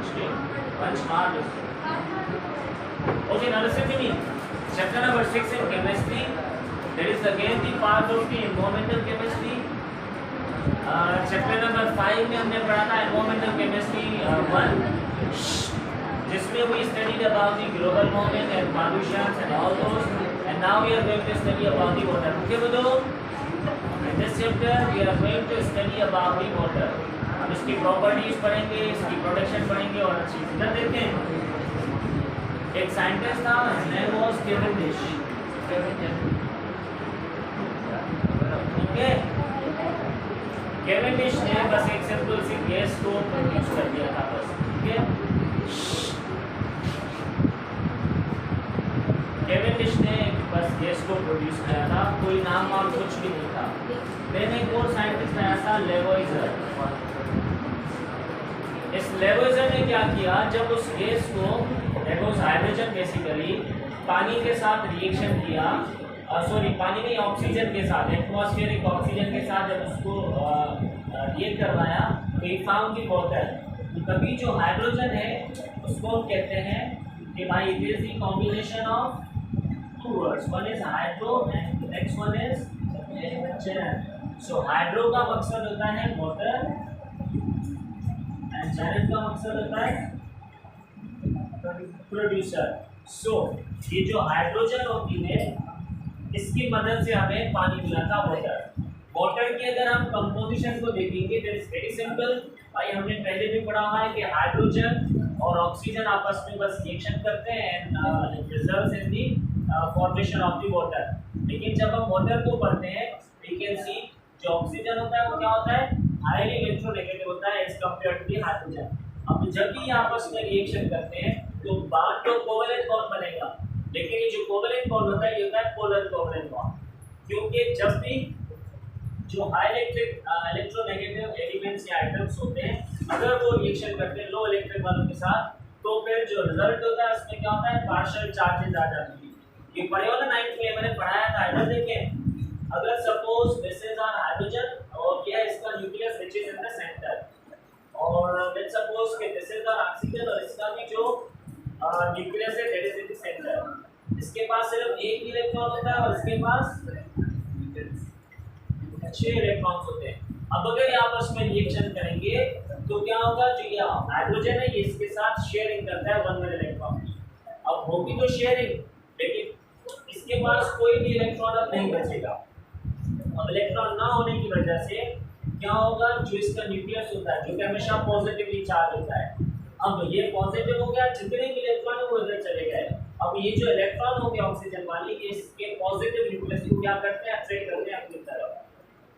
punch hard. Okay, now listen to me. Chapter number 6 in chemistry. That is again the part of the environmental chemistry. Chapter number 5 में हमने पढ़ा था environmental chemistry 1, जिसमें we studied about the global warming and pollution and all those, and now we are going to study about the water. Okay बच्चों, in this chapter we are going to study about the water. हम इसकी properties पढ़ेंगे, इसकी production पढ़ेंगे और अच्छी इधर देखें। एक साइंटिस्ट था, his name was Cavendish. Okay, Cavendish ने बस एक सिंपल सी गैस को प्रोड्यूस कर दिया था बस, ठीक है। केवेंडिश ने बस गैस को प्रोड्यूस किया था, कोई नाम और कुछ भी नहीं था। देन एक और साइंटिस्ट आया था, लेवोइजर। इस लेवोइजर ने क्या किया, जब उस गैस को हाइड्रोजन बेसिकली पानी के साथ रिएक्शन किया, पानी नहीं ऑक्सीजन के साथ, एटमॉस्फेरिक ऑक्सीजन के साथ जब उसको रिएक्ट करवाया तो ही फाउंड दी वाटर। तो तभी जो हाइड्रोजन है उसको हम कहते हैं कि भाई it is the combination of two words, one is hydro and next one is gen. So hydro का मकसद होता है वाटर एंड जेनर का मकसद होता है प्रोड्यूसर। सो ये जो हाइड्रोजन होती है इसकी मदद से हमें पानी मिला था, वाटर। वाटर की अगर हम कंपोजिशन को देखेंगे दैट इज वेरी सिंपल। भाई हमने पहले भी पढ़ा हुआ है कि हाइड्रोजन और ऑक्सीजन आपस में बस रिएक्शन करते हैं and results in the formation of the water. लेकिन जब हम वाटर को पढ़ते हैं वी कैन सी जो ऑक्सीजन होता है वो क्या होता है, हाईली इलेक्ट्रोनेगेटिव होता है as compare to the hydrogen. अब जब भी आपस में रिएक्शन करते हैं तो बाहर तो कोवेलेंट बॉन्ड बनेगा, लेकिन ये जो कोवेलेंट बॉन्ड होता है ये होता है पोलर कोवेलेंट बॉन्ड, क्योंकि जब भी जो हाई इलेक्ट्रोनेगेटिव एलिमेंट्स या आइटम्स होते हैं अगर वो रिएक्शन करते हैं लो इलेक्ट्रिक वालों के साथ तो फिर जो रिजल्ट होता है उसमें क्या होता है, पार्शियल चार्जेस आ जाते हैं। ये पढ़े हो ना 9th में, मैंने पढ़ाया था। इधर देखें, अगर suppose this is our hydrogen और ये इसका nucleus which is in the center, और लेट्स सपोज कि दिस इज आवर ऑक्सीजन और इसका भी जो न्यूक्लियस है that is in the center. इसके पास सिर्फ एक इलेक्ट्रॉन होता है और इसके पास 6 इलेक्ट्रॉन्स होते हैं। अब अगर ये आपस में रिएक्शन करेंगे तो क्या होगा, जो ये हाइड्रोजन है ये इसके साथ शेयरिंग करता है 1 इलेक्ट्रॉन। अब होगी तो शेयरिंग, लेकिन इसके पास कोई भी इलेक्ट्रॉन अब नहीं बचेगा। अब इलेक्ट्रॉन ना होने की वजह से क्या होगा, जो इसका न्यूक्लियस होता है जो कि हमेशा पॉजिटिवली चार्ज होता है, अब ये पॉजिटिव हो गया, जितने भी इलेक्ट्रॉन है वो इधर चले गए। अब ये जो इलेक्ट्रॉन हो गया ऑक्सीजन वाली, ये इसके पॉजिटिव न्यूक्लियस को क्या करते हैं, अट्रैक्ट करते हैं अपनी तरफ।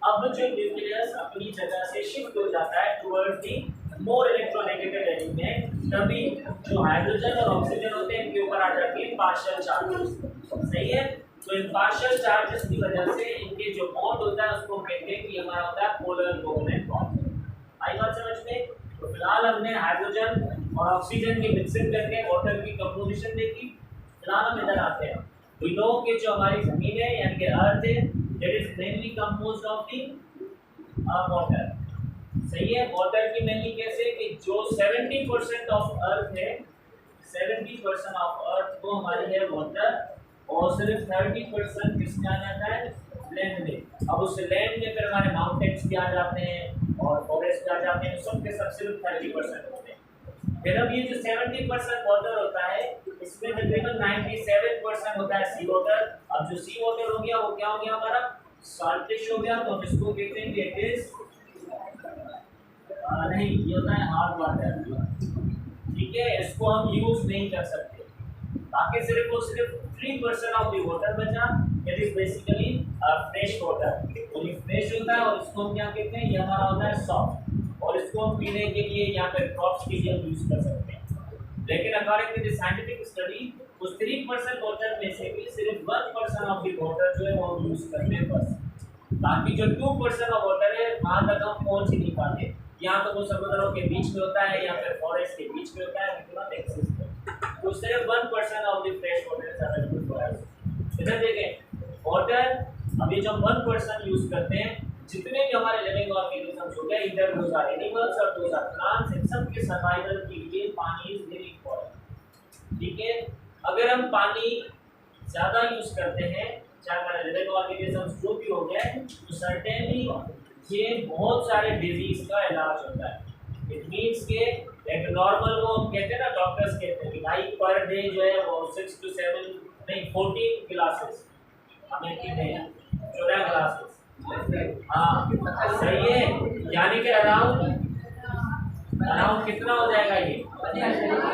अब जो न्यूक्लियस अपनी जगह से शिफ्ट हो जाता है towards the more electronegative element, तभी जो हाइड्रोजन और ऑक्सीजन होते हैं इनके ऊपर आ जाती है पार्शियल चार्जेस। सही है, तो इन पार्शियल चार्जेस की वजह से इनके जो बॉन्ड होता है उसको कहते हैं कि हमारा होता है पोलर कोवेलेंट बॉन्ड। आई बात समझ में? तो फिलहाल हमने हाइड्रोजन और ऑक्सीजन की मिक्सिंग करके वाटर की कंपोजिशन देखी। फिलहाल हम इधर आते हैं। वी नो कि जो हमारी जमीन है यानी कि अर्थ है that is mainly composed of the water. सही है, वाटर की मेनली कैसे कि जो 70% ऑफ अर्थ है, 70% ऑफ अर्थ को हमारी है वाटर और सिर्फ 30% किसमें आ जाता है, लैंड में। अब उस लैंड में फिर हमारे माउंटेन्स भी आ जाते हैं और फॉरेस्ट आ जाते हैं, सब के सब सिर्फ 30% होते हैं। फिर अब ये जो 70% वाटर होता है इसमें तकरीबन 97% होता है सी वाटर। अब जो सी वाटर हो गया वो क्या हो गया, हमारा साल्टिश हो गया, तो हम इसको कहते हैं कि इट इज नहीं, ये होता है हार्ड वाटर। ठीक है, इसको हम यूज नहीं कर सकते। बाकी सिर्फ 3% ऑफ द वाटर बचा, it is basically fresh water. और ये फ्रेश होता है और इसको हम क्या कहते हैं, ये हमारा होता है सॉफ्ट, और इसको हम पीने के लिए या फिर क्रॉप्स के लिए हम यूज कर सकते हैं। लेकिन according to the scientific study उस 3% वाटर में से भी सिर्फ 1% ऑफ द वाटर जो है वो हम यूज करते हैं बस। बाकी जो 2% ऑफ वाटर है वहाँ तक हम पहुँच ही नहीं पाते। यहाँ तो वो समुद्रों के बीच में होता है या फिर फॉरेस्ट के बीच में होता है, we do not exist। तो सिर्फ 1% of the fresh water is available for us. इधर देखें, वाटर अब ये जो 1% यूज करते हैं, जितने भी हमारे लिविंग ऑर्गेनिजम्स हो गए, इधर दोज आर एनिमल्स और दोज आर प्लांट्स, इन सब के सर्वाइवल के लिए पानी इज वेरी इंपॉर्टेंट। ठीक है, अगर हम पानी ज़्यादा यूज करते हैं, चाहे हमारे लिविंग ऑर्गेनिजम्स जो भी हो गए, तो सर्टेनली ये बहुत सारे डिजीज का इलाज होता है। इट मीन्स के एक नॉर्मल, वो हम कहते हैं ना, डॉक्टर्स कहते हैं कि भाई पर डे जो है वो 6 to 7 नहीं 14 ग्लासेस हमें पीने हैं, 14 ग्लासेस। हाँ सही है, यानी कि अराउंड कितना हो जाएगा ये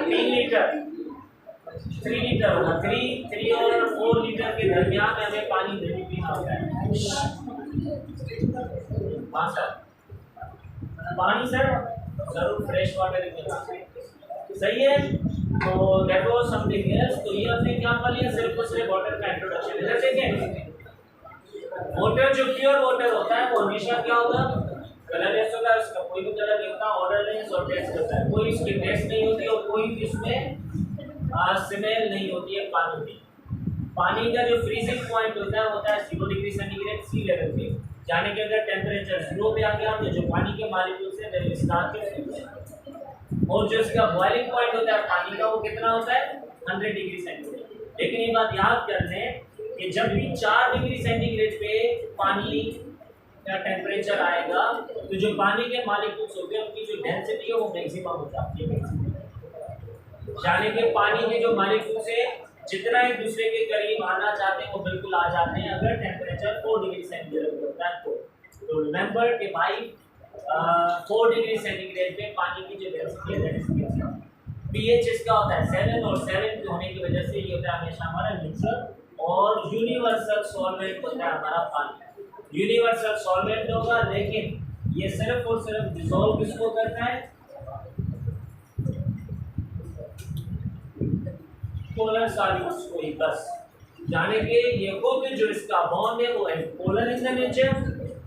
3 लीटर 3 लीटर होगा। 3 और 4 लीटर के दरमियान में हमें पानी नहीं पीना होता है। हाँ सर, पानी सर जरूर फ्रेश वाटर ही पीना सही है। तो दैट वाज समथिंग एल्स। तो ये हमने क्या पढ़ लिया, सिर्फ और सिर्फ वाटर का इंट्रोडक्शन। इधर देखें, वाटर जो प्योर वाटर होता है वो हमेशा क्या होगा, कलरलेस होगा, उसका कोई भी कलर नहीं होता, ऑर्डरलेस और टेस्ट करता है, कोई इसकी टेस्ट नहीं होती और कोई भी इसमें स्मेल नहीं होती है पानी में। पानी का जो फ्रीजिंग पॉइंट होता है 0 डिग्री सेंटीग्रेड सी लेवल पे। जाने के अगर टेम्परेचर 0 पे आ गया तो जो पानी के मॉलिक्यूल्स हैं दे स्टार्ट के, और जो इसका बॉइलिंग पॉइंट होता है पानी का वो कितना होता है 100 डिग्री सेंटीग्रेड। लेकिन ये बात याद कर लें कि जब भी 4 डिग्री सेंटीग्रेड पे पानी का टेम्परेचर आएगा तो जो पानी के मॉलिक्यूल्स होते हैं उनकी जो डेंसिटी है वो मैक्सिमम हो जाती है। यानी कि पानी के जो मॉलिक्यूल्स है जितना एक दूसरे के करीब आना चाहते हैं वो बिल्कुल आ जाते हैं अगर टेम्परेचर 4 डिग्री सेंटीग्रेड होता है तो रिमेंबर कि भाई 4 डिग्री सेंटीग्रेड पे पानी की जो डेंसिटी है दैट इज पीएच इसका होता है 7 और 7 होने की वजह से ये होता है हमेशा हमारा न्यूट्रल और यूनिवर्सल सॉल्वेंट होता है हमारा पानी। यूनिवर्सल सॉल्वेंट होगा लेकिन ये सिर्फ और सिर्फ डिसॉल्व किसको करता है, पोलर सॉल्यूट्स को ही बस। जाने के ये खुद जो इसका बॉन्ड है वो है polar in the nature.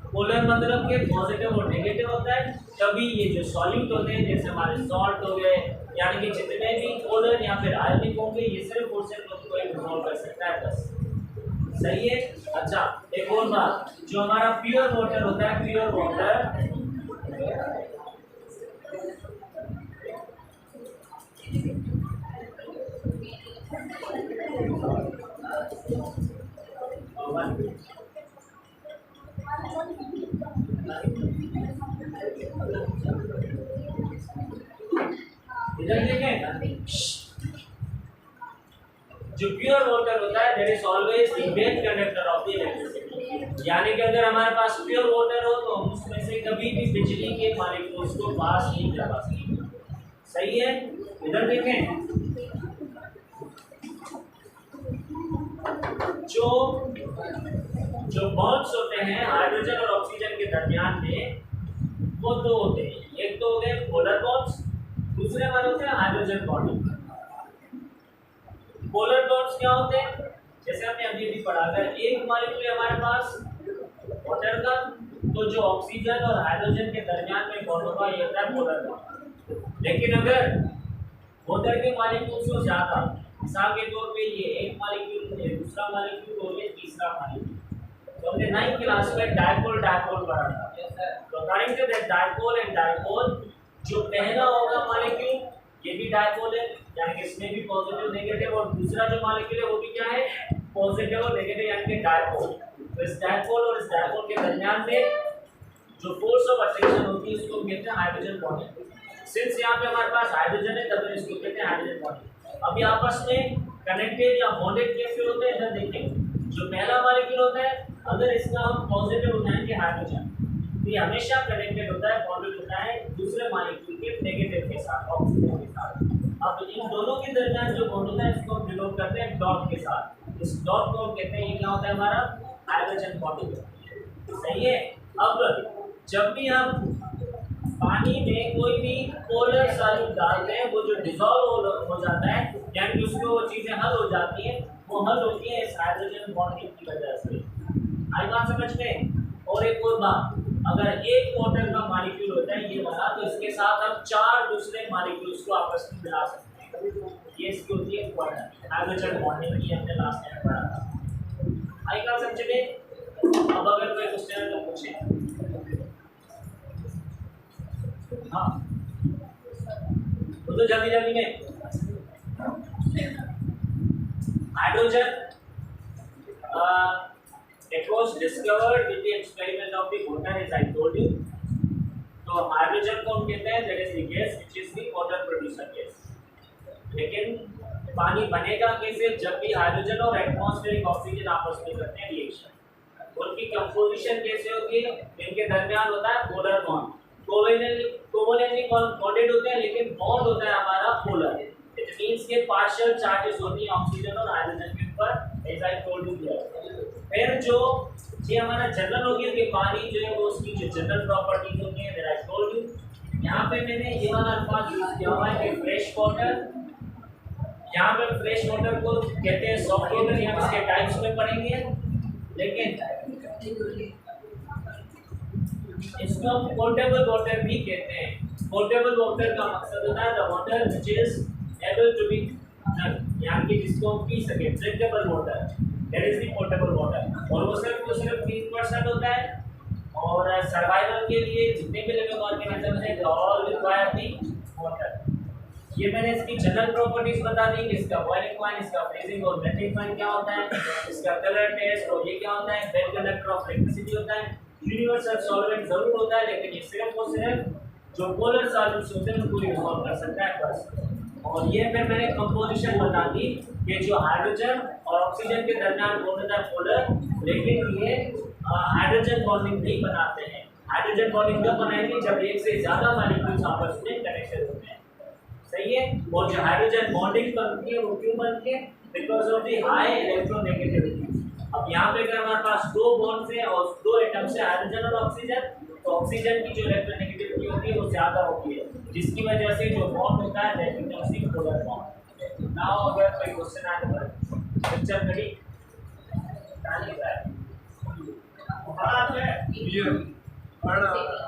Polar मतलब के पॉजिटिव और नेगेटिव होता है। तभी ये जो सॉल्यूट होते हैं जैसे हमारे सॉल्ट हो गए, यानी कि जितने भी पोलर या फिर आयोनिक होंगे ये सिर्फ और सिर्फ उसको डिसॉल्व कर सकता है बस। सही है। अच्छा एक और बात, जो हमारा प्योर वाटर होता है, प्योर वाटर इधर देखें, जो प्योर वाटर होता है that is always the main conductor of the electricity. यानी कि अगर हमारे पास प्योर वाटर हो तो हम उसमें से कभी भी बिजली के मॉलिक्यूल्स को पास नहीं करवा सकते। सही है। इधर देखें, जो बॉन्ड्स होते हैं हाइड्रोजन और ऑक्सीजन के दरमियान में वो दो होते हैं। एक तो हो गए पोलर बॉन्ड्स, दूसरे वाले होते हैं हाइड्रोजन बॉन्ड। पोलर बॉन्ड्स क्या होते हैं, जैसे हमने अभी भी पढ़ा, अगर एक मॉलिक्यूल है हमारे पास वाटर का तो जो ऑक्सीजन और हाइड्रोजन के दरमियान में बॉन्ड होगा ये होता है पोलर बॉन्ड। लेकिन अगर वाटर के मॉलिक्यूल्स से ज्यादा, मिसाल के तौर पे ये एक मॉलिक्यूल है, दूसरा मॉलिक्यूल और ये तीसरा मॉलिक्यूल, तो हमने 9th क्लास में डायपोल पढ़ा था। तो according to that dipole and dipole, जो पहला होगा मॉलिक्यूल ये भी डायपोल है, यानी कि इसमें भी पॉजिटिव नेगेटिव, और दूसरा जो मॉलिक्यूल है वो भी क्या है पॉजिटिव और नेगेटिव, यानी कि डायपोल। तो इस डायपोल और इस डायपोल के दरमियान में जो फोर्स ऑफ अट्रैक्शन होती है उसको कहते हैं हाइड्रोजन बॉन्डिंग। सिंस यहाँ पे हमारे पास हाइड्रोजन है तब इसको कहते हैं हाइड्रोजन बॉन्डिंग। अब ये आपस में कनेक्टेड या बॉन्डेड कैसे होते हैं इधर देखिए। जो पहला मॉलिक्यूल होता है अगर इसका हम पॉजिटिव उठाएंगे हाइड्रोजन तो ये हमेशा कनेक्टेड होता है, बॉन्डेड होता है दूसरे मॉलिक्यूल के नेगेटिव के साथ, ऑक्सीजन के साथ। अब इन दोनों के दरमियान जो बॉन्ड होता है इसको हम डिनोट करते हैं डॉट के साथ। इस डॉट को हम कहते हैं ये क्या होता है हमारा हाइड्रोजन बॉन्ड। सही है। अब जब भी हम पानी में कोई भी पोलर सॉल्यूट डालते हैं वो जो डिसॉल्व हो जाता है, यानी कि उसमें वो चीजें हल हो जाती हैं, वो हल होती है इस हाइड्रोजन बॉन्डिंग की वजह से। आई बात समझ में। और एक और बात, अगर एक वाटर का मॉलिक्यूल होता है ये वाला, तो इसके साथ हम 4 दूसरे मॉलिक्यूल्स को आपस में मिला सकते हैं। ये इसकी होती है हाइड्रोजन बॉन्डिंग की, हमने लास्ट टाइम पढ़ा था। आई बात समझ में। अब अगर कोई क्वेश्चन है तो पूछे। हाँ तो जल्दी जल्दी में hydrogen it was discovered with the experiment of the water as I told you। तो हाइड्रोजन को हम कहते हैं that is the gas which is the water producer gas। लेकिन पानी बनेगा कैसे? जब भी हाइड्रोजन और एटमॉस्फेरिक ऑक्सीजन आपस में करते हैं रिएक्शन। उनकी कंपोजिशन कैसे होगी? इनके दरमियान होता है पोलर बॉन्ड। कोवेलेंटली बॉन्डेड होते हैं लेकिन बॉन्ड होता है हमारा पोलर। इट मींस के पार्शियल चार्जेस होती हैं ऑक्सीजन और हाइड्रोजन के ऊपर as I told you here. फिर जो ये हमारा जनरल हो गया कि पानी जो है वो उसकी जो जनरल प्रॉपर्टीज होती हैं दैट आई टोल्ड यू। यहाँ पे मैंने ये वाला अल्फाज यूज किया हुआ है कि फ्रेश वाटर। यहाँ पे फ्रेश वाटर को कहते हैं सॉफ्ट वाटर, हम इसके टाइप्स में पढ़ेंगे। लेकिन इसको हम पोर्टेबल वाटर भी कहते हैं। पोर्टेबल वाटर का मकसद होता है the water which is able to be drunk, यानी कि जिसको हम पी सके, drinkable water, that is the portable water. और वो सिर्फ 3% होता है। और सर्वाइवल के लिए जितने भी लिविंग ऑर्गेनिजम्स हैं they all require the water. ये मैंने इसकी जनरल प्रॉपर्टीज बता दी, इसका बॉइलिंग पॉइंट, इसका फ्रीजिंग और मेल्टिंग पॉइंट क्या होता है, इसका कलर टेस्ट और ये क्या होता है, वेल कंडक्टर ऑफ इलेक्ट्रिसिटी होता है। यूनिवर्सल सॉल्वेंट जरूर होता है लेकिन ये सिर्फ और सिर्फ जो पोलर सॉल्वेंट्स होते हैं उनको रिजॉल्व कर सकता है बस। और ये फिर मैंने कंपोजिशन बता दी कि जो हाइड्रोजन और ऑक्सीजन के दरमियान बॉन्ड होता है पोलर, लेकिन ये हाइड्रोजन बॉन्डिंग नहीं बनाते हैं। हाइड्रोजन बॉन्डिंग कब बनाएंगे? जब एक से ज्यादा मॉलिक्यूल्स आपस में कनेक्टेड होते हैं, सही है। और जो हाइड्रोजन बॉन्डिंग बनती है वो क्यों बनती है? Because of the high electronegativity. अब यहाँ पे अगर हमारे पास दो बॉन्ड्स हैं और दो एटम्स हैं हाइड्रोजन और ऑक्सीजन, तो ऑक्सीजन की जो इलेक्ट्रोनेगेटिविटी होती है वो ज्यादा होती है, जिसकी वजह से जो बॉन्ड होता है that becomes the polar bond. Now अगर कोई क्वेश्चन आने पर पिक्चर घड़ी ताली है बात है ये बड़ा है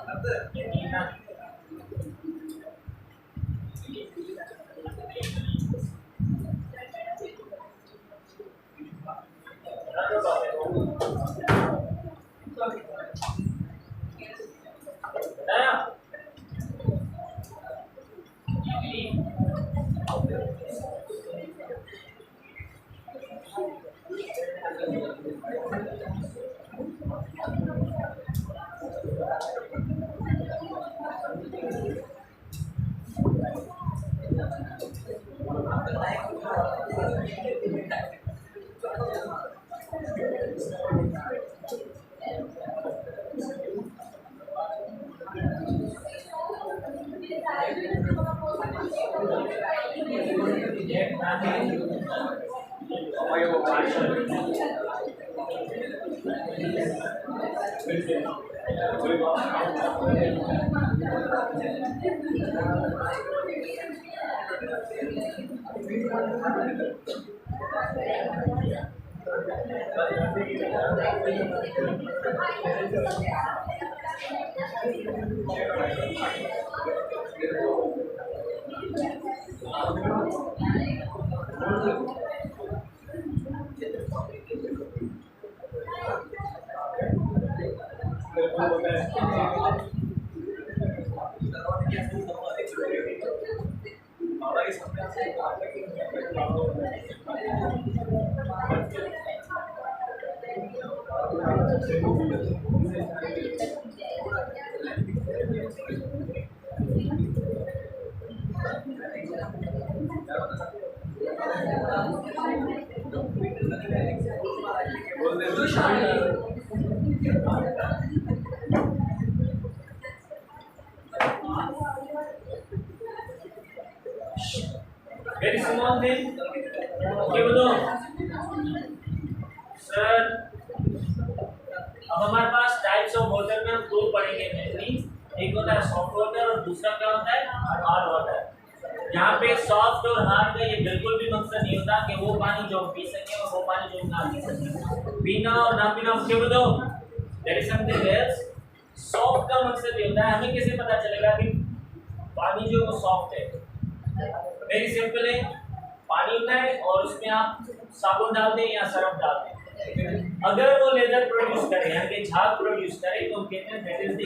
Very small thing. Okay, बोलो सर। अब हमारे पास टाइप्स ऑफ वाटर में हम दो पढ़ेंगे मेनली, एक होता है सॉफ्ट वाटर और दूसरा क्या होता है हार्ड वाटर। यहाँ पे सॉफ्ट और हार्ड का ये बिल्कुल भी मकसद नहीं होता कि वो पानी जो पी सके और वो पानी जो ना पी सके। पीना और ना पीना मुझे बताओ, there is something else. Soft का मकसद ये होता है हमें कैसे पता चलेगा कि पानी जो वो सॉफ्ट है? वेरी सिंपल है, पानी होता है और उसमें आप साबुन डाल दें या सरफ डाल दें, अगर वो लेदर प्रोड्यूस करे यानी कि झाग प्रोड्यूस करे तो हम कहते हैं that is the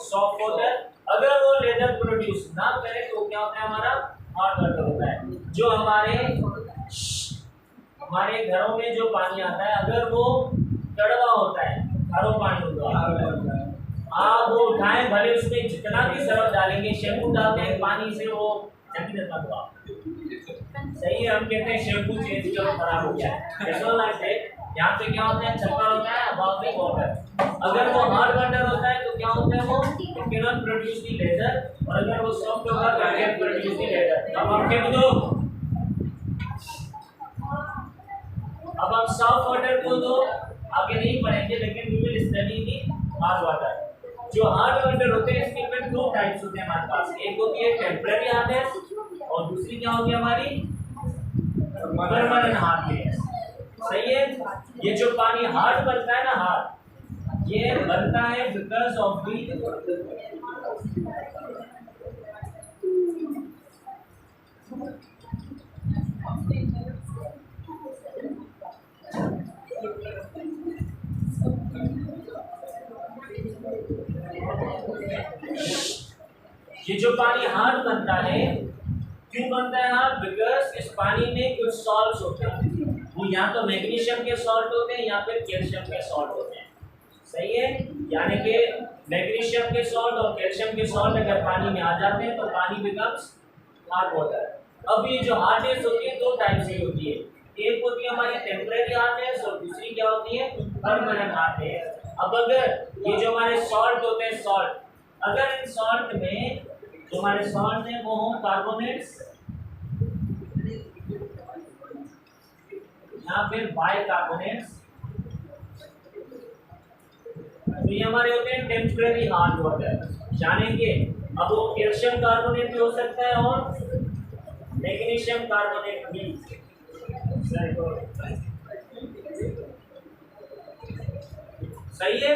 soft water. अगर वो लेदर प्रोड्यूस ना करे तो क्या होता है हमारा हार्ड वाटर होता है। जो हमारे घरों में जो पानी आता है अगर वो कड़वा होता है, खारा पानी होता है, आप वो उठाएं भले उसमें जितना भी सरफ डालेंगे, शैम्पू डालते हैं पानी से वो जल्दी नहीं होगा। सही है, हम कहते हैं शैम्पू चेंज करो खराब हो गया है। यहाँ पे क्या होता है छप्पर होता है अबाउट द वाटर। अगर वो हार्ड वाटर होता है तो क्या होता है वो कैन प्रोड्यूस द लेदर, और अगर वो सॉफ्ट होगा तो कैन प्रोड्यूस द लेदर। अब हम क्या दो, अब हम सॉफ्ट वाटर को दो आगे नहीं पढ़ेंगे लेकिन we will study the hard water. जो हार्ड वाटर होते हैं इसके में दो टाइप्स होते हैं हमारे पास, एक होती है टेम्परेरी हार्डनेस और दूसरी क्या होगी हमारी परमानेंट हार्डनेस। सही है, ये जो पानी हार्ड बनता है ना, हार्ड ये बनता है बिकॉज ऑफ दी ये जो पानी हार्ड बनता है क्यों बनता है हार्ड? बिकॉज इस पानी में कुछ सॉल्ट्स होते हैं, वो या तो मैग्नीशियम के सॉल्ट होते हैं या फिर कैल्शियम के सॉल्ट होते हैं। सही है, यानी कि मैग्नीशियम के सॉल्ट और कैल्शियम के सॉल्ट अगर पानी में आ जाते हैं तो पानी बिकम्स हार्ड वाटर। अब ये जो हार्डनेस होती है दो टाइप से होती है, एक होती है हमारी टेम्परेरी हार्डनेस और दूसरी क्या होती है परमानेंट हार्डनेस। अब अगर ये जो हमारे सॉल्ट होते हैं सॉल्ट, अगर इन सॉल्ट में जो हमारे सॉल्ट हैं वो हों कार्बोनेट्स या फिर बाइकार्बोनेट्स, तो ये हमारे होते हैं टेम्परेरी हार्ड वाटर। जानेंगे अब वो कैल्शियम कार्बोनेट भी हो सकता है और मैग्नीशियम कार्बोनेट भी। सही है,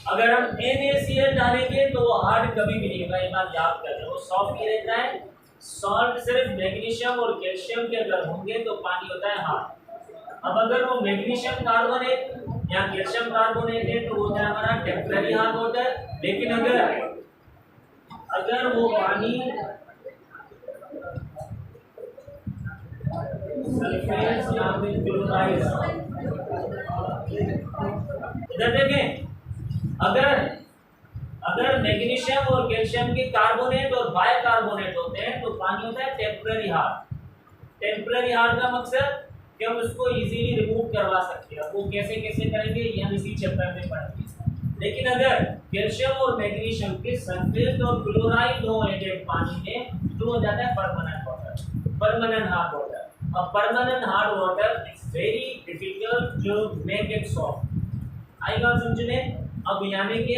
अगर हम NaCl डालेंगे तो वो हार्ड कभी भी नहीं होगा, ये बात याद कर लो, वो सॉफ्ट ही रहता है। सॉल्ट सिर्फ मैग्नीशियम और कैल्शियम के अगर होंगे तो पानी होता है हार्ड। अब अगर वो मैग्नीशियम कार्बोनेट या कैल्शियम कार्बोनेट है तो वो होता है हमारा टेम्परेरी हार्ड वाटर। लेकिन अगर वो पानी सल्फेट या फिर क्लोराइड, इधर देखें, अगर मैग्नीशियम और कैल्शियम के कार्बोनेट और बाइकार्बोनेट होते हैं तो पानी होता है टेम्परेरी हार्ड। टेम्परेरी हार्ड का मकसद कि हम उसको इजीली रिमूव करवा सकते हैं, वो कैसे कैसे करेंगे ये हम इसी चैप्टर में पढ़ेंगे। लेकिन अगर कैल्शियम और मैग्नीशियम के सल्फेट और क्लोराइड हो एडेड पानी में तो हो जाता है permanent water, permanent hard water. अब permanent hard water is very difficult to make it soft. आएगा समझ में? अब यानी कि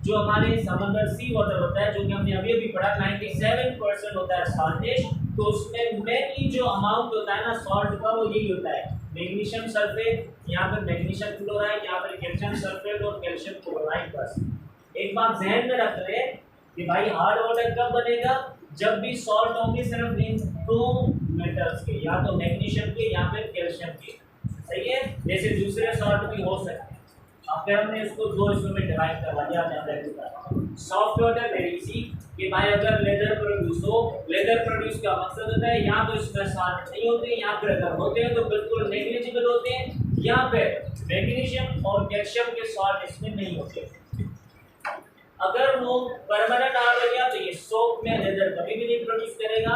जो हमारे समंदर सी वाटर होता है जो कि हमने अभी पढ़ा 97% होता है सॉल्टेज, तो उसमें मेनली जो अमाउंट होता है ना सॉल्ट का वो यही होता है मैग्नीशियम सल्फेट या फिर मैग्नीशियम क्लोराइड या फिर कैल्शियम सल्फेट और कैल्शियम क्लोराइड। बस एक बात ध्यान में रख ले कि भाई हार्ड वाटर कब बनेगा? जब भी सॉल्ट होंगे सिर्फ इन दो मेटल्स के, या तो मैग्नीशियम के या फिर कैल्शियम के। सही है, जैसे दूसरे सॉल्ट भी हो सकते हैं। फिर हमने इसको दो हिस्सों में डिवाइड करवा दिया सॉफ्ट वाटर वेरी इजी कि भाई अगर लेदर प्रोड्यूस हो, लेदर प्रोड्यूस का मकसद होता है या तो इसमें सॉल्ट नहीं होते या फिर अगर होते हैं तो बिल्कुल नेग्लिजिबल होते हैं या फिर मैग्नीशियम और कैल्शियम के सॉल्ट इसमें नहीं होते। अगर वो परमानेंट हार्ड हो गया तो ये सोप में लेदर कभी भी नहीं प्रोड्यूस करेगा।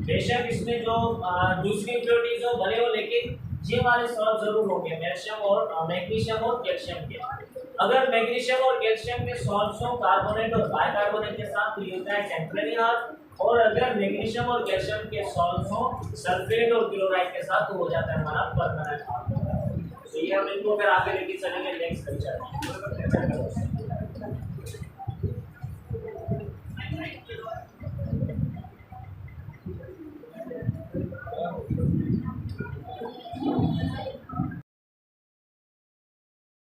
बेशक इसमें जो दूसरी इम्प्योरिटीज हो भले हो, लेकिन ये वाले सॉल्ट जरूर होंगे मैग्नीशियम और कैल्शियम के। अगर मैग्नीशियम और कैल्शियम के सॉल्ट्स हो कार्बोनेट और बाइकार्बोनेट के साथ तो ये होता है टेम्परेरी हार्ड, और अगर मैग्नीशियम और कैल्शियम के सॉल्ट्स हो सल्फेट और क्लोराइड के साथ तो हो जाता है हमारा परमानेंट हार्ड। तो ये हम इनको फिर आगे लेके चलेंगे नेक्स्ट लेक्चर में।